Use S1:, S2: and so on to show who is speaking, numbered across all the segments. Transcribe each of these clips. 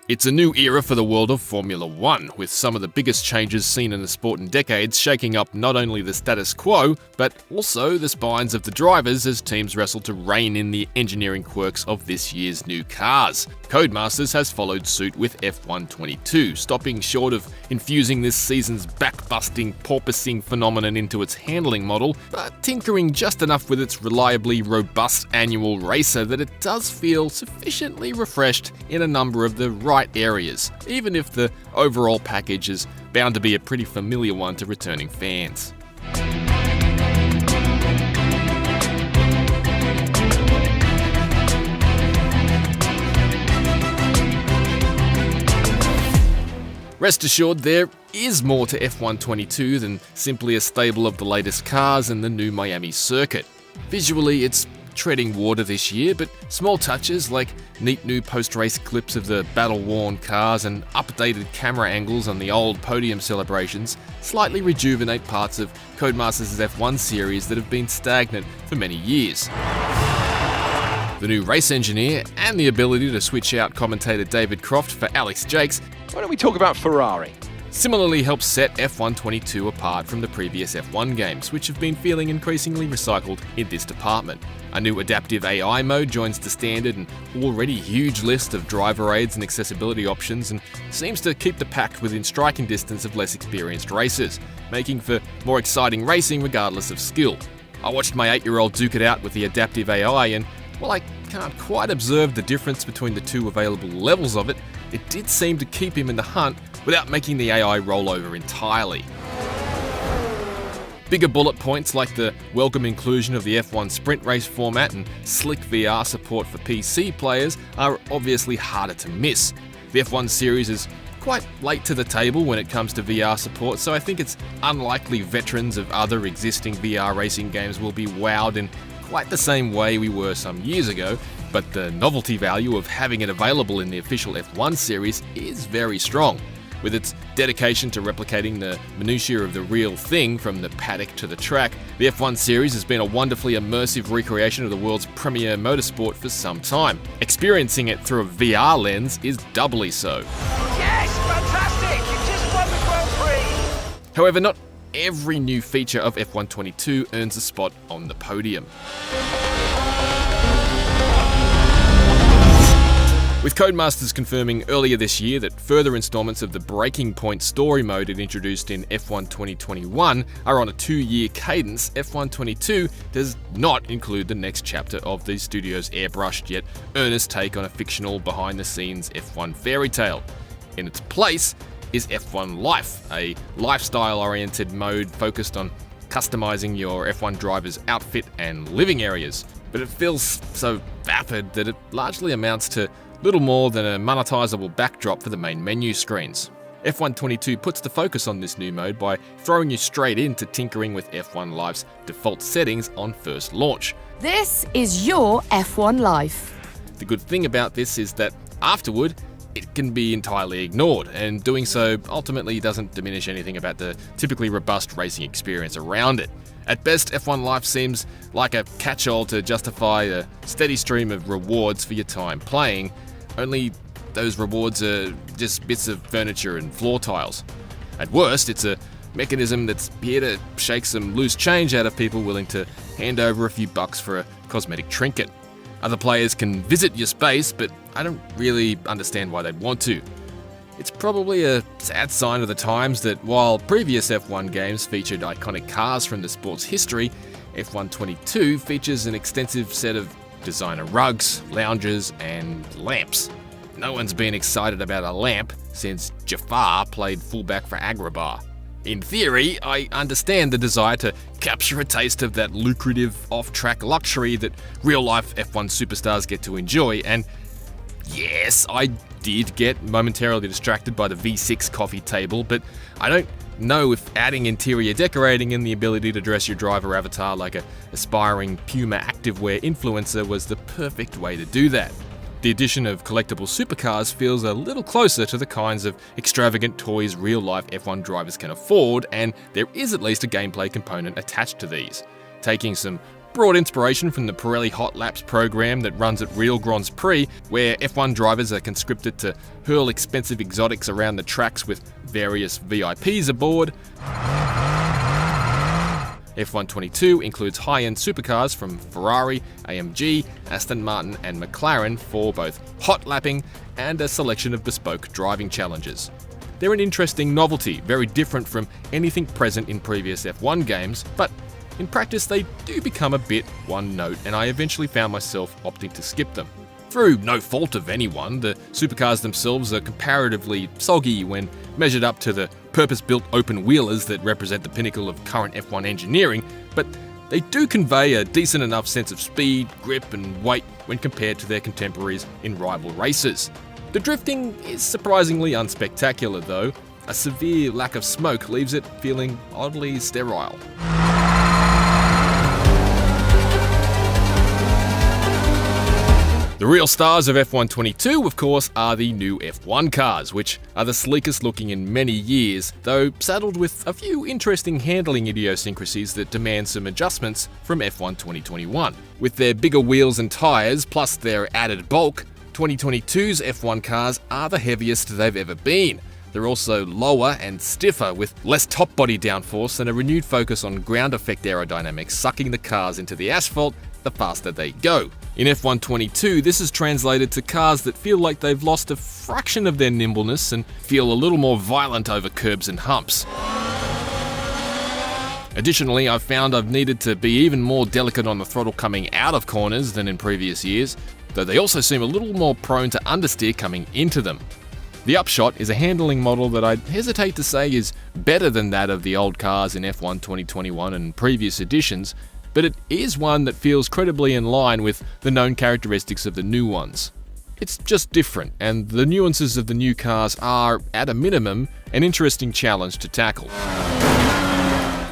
S1: It's a new era for the world of Formula One, with some of the biggest changes seen in the sport in decades shaking up not only the status quo, but also the spines of the drivers as teams wrestle to rein in the engineering quirks of this year's new cars. Codemasters has followed suit with F1 22, stopping short of infusing this season's back-busting porpoising phenomenon into its handling model, but tinkering just enough with its reliably robust annual racer that it does feel sufficiently refreshed in a number of the right areas, even if the overall package is bound to be a pretty familiar one to returning fans. Rest assured, there is more to F1 22 than simply a stable of the latest cars and the new Miami circuit. Visually, it's treading water this year, but small touches like neat new post-race clips of the battle-worn cars and updated camera angles on the old podium celebrations slightly rejuvenate parts of Codemasters' F1 series that have been stagnant for many years. The new race engineer and the ability to switch out commentator David Croft for Alex Jakes,
S2: why don't we talk about Ferrari?
S1: Similarly helps set F1 22 apart from the previous F1 games, which have been feeling increasingly recycled in this department. A new adaptive AI mode joins the standard and already huge list of driver aids and accessibility options and seems to keep the pack within striking distance of less experienced racers, making for more exciting racing regardless of skill. I watched my 8-year-old duke it out with the adaptive AI and while I can't quite observe the difference between the two available levels of it, it did seem to keep him in the hunt without making the AI roll over entirely. Bigger bullet points like the welcome inclusion of the F1 sprint race format and slick VR support for PC players are obviously harder to miss. The F1 series is quite late to the table when it comes to VR support, so I think it's unlikely veterans of other existing VR racing games will be wowed in quite the same way we were some years ago, but the novelty value of having it available in the official F1 series is very strong. With its dedication to replicating the minutiae of the real thing from the paddock to the track, the F1 series has been a wonderfully immersive recreation of the world's premier motorsport for some time. Experiencing it through a VR lens is doubly so.
S2: Yes, fantastic! You just won the Grand Prix!
S1: However, not every new feature of F1 22 earns a spot on the podium. With Codemasters confirming earlier this year that further installments of the Breaking Point story mode it introduced in F1 2021 are on a 2-year cadence, F1 22 does not include the next chapter of the studio's airbrushed yet earnest take on a fictional behind-the-scenes F1 fairy tale. In its place is F1 Life, a lifestyle-oriented mode focused on customizing your F1 driver's outfit and living areas. But it feels so vapid that it largely amounts to little more than a monetizable backdrop for the main menu screens. F1 22 puts the focus on this new mode by throwing you straight into tinkering with F1 Life's default settings on first launch.
S3: This is your F1 Life.
S1: The good thing about this is that afterward, it can be entirely ignored, and doing so ultimately doesn't diminish anything about the typically robust racing experience around it. At best, F1 Life seems like a catch-all to justify a steady stream of rewards for your time playing, only those rewards are just bits of furniture and floor tiles. At worst, it's a mechanism that's here to shake some loose change out of people willing to hand over a few bucks for a cosmetic trinket. Other players can visit your space, but I don't really understand why they'd want to. It's probably a sad sign of the times that while previous F1 games featured iconic cars from the sport's history, F1 22 features an extensive set of designer rugs, lounges, and lamps. No one's been excited about a lamp since Jafar played fullback for Agrabah. In theory, I understand the desire to capture a taste of that lucrative off-track luxury that real-life F1 superstars get to enjoy, and yes, I did get momentarily distracted by the V6 coffee table, but I don't know if adding interior decorating and the ability to dress your driver avatar like an aspiring Puma activewear influencer was the perfect way to do that. The addition of collectible supercars feels a little closer to the kinds of extravagant toys real-life F1 drivers can afford, and there is at least a gameplay component attached to these. Taking some brought inspiration from the Pirelli Hot Laps program that runs at Real Grands Prix, where F1 drivers are conscripted to hurl expensive exotics around the tracks with various VIPs aboard. F122 includes high-end supercars from Ferrari, AMG, Aston Martin and McLaren for both hot lapping and a selection of bespoke driving challenges. They're an interesting novelty, very different from anything present in previous F1 games, but in practice they do become a bit one note, and I eventually found myself opting to skip them. Through no fault of anyone, the supercars themselves are comparatively soggy when measured up to the purpose-built open-wheelers that represent the pinnacle of current F1 engineering, but they do convey a decent enough sense of speed, grip and weight when compared to their contemporaries in rival races. The drifting is surprisingly unspectacular though. A severe lack of smoke leaves it feeling oddly sterile. The real stars of F122, of course, are the new F1 cars, which are the sleekest looking in many years, though saddled with a few interesting handling idiosyncrasies that demand some adjustments from F1 2021. With their bigger wheels and tyres, plus their added bulk, 2022's F1 cars are the heaviest they've ever been. They're also lower and stiffer, with less top body downforce and a renewed focus on ground effect aerodynamics, sucking the cars into the asphalt the faster they go. In F122, this is translated to cars that feel like they've lost a fraction of their nimbleness and feel a little more violent over curbs and humps. Additionally, I've found I've needed to be even more delicate on the throttle coming out of corners than in previous years, though they also seem a little more prone to understeer coming into them. The upshot is a handling model that I'd hesitate to say is better than that of the old cars in F1 2021 and previous editions, but it is one that feels credibly in line with the known characteristics of the new ones. It's just different, and the nuances of the new cars are, at a minimum, an interesting challenge to tackle.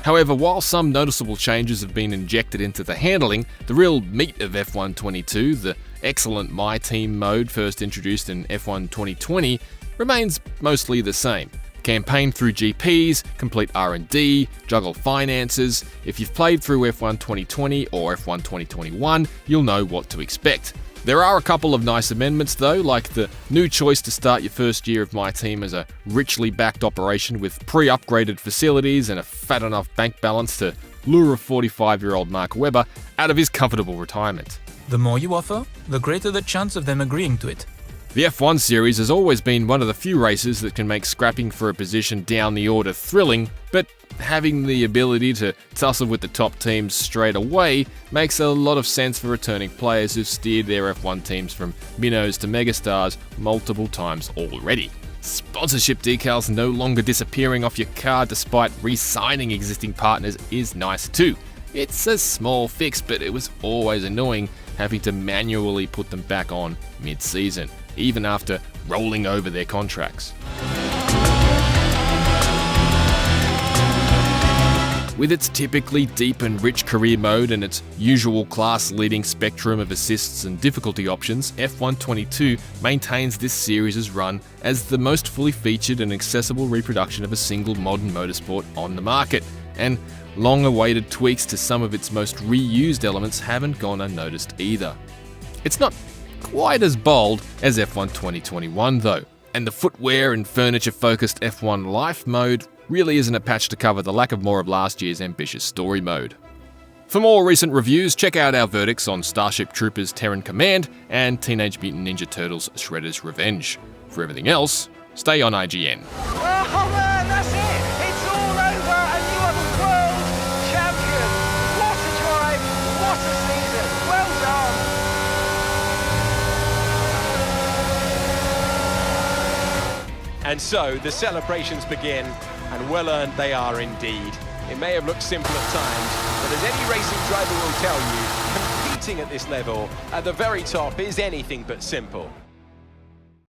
S1: However, while some noticeable changes have been injected into the handling, the real meat of F1 22, the excellent My Team mode first introduced in F1 2020, remains mostly the same. Campaign through GPs, complete R&D, juggle finances. If you've played through F1 2020 or F1 2021, you'll know what to expect. There are a couple of nice amendments though, like the new choice to start your first year of My Team as a richly backed operation with pre-upgraded facilities and a fat enough bank balance to lure a 45-year-old Mark Webber out of his comfortable retirement.
S4: The more you offer, the greater the chance of them agreeing to it.
S1: The F1 series has always been one of the few races that can make scrapping for a position down the order thrilling, but having the ability to tussle with the top teams straight away makes a lot of sense for returning players who've steered their F1 teams from minnows to megastars multiple times already. Sponsorship decals no longer disappearing off your car despite re-signing existing partners is nice too. It's a small fix, but it was always annoying having to manually put them back on mid-season, even after rolling over their contracts. With its typically deep and rich career mode and its usual class-leading spectrum of assists and difficulty options, F1 22 maintains this series' run as the most fully featured and accessible reproduction of a single modern motorsport on the market, and long-awaited tweaks to some of its most reused elements haven't gone unnoticed either. It's not quite as bold as F1 2021 though, and the footwear and furniture-focused F1 Life mode really isn't a patch to cover the lack of more of last year's ambitious story mode. For more recent reviews, check out our verdicts on Starship Troopers Terran Command and Teenage Mutant Ninja Turtles Shredder's Revenge. For everything else, stay on IGN.
S2: Oh man, that's it! It's all over and you are the world champion! What a drive! What a season! Well done! And so the celebrations begin, and well earned they are indeed. It may have looked simple at times, but as any racing driver will tell you, competing at this level, at the very top, is anything but simple.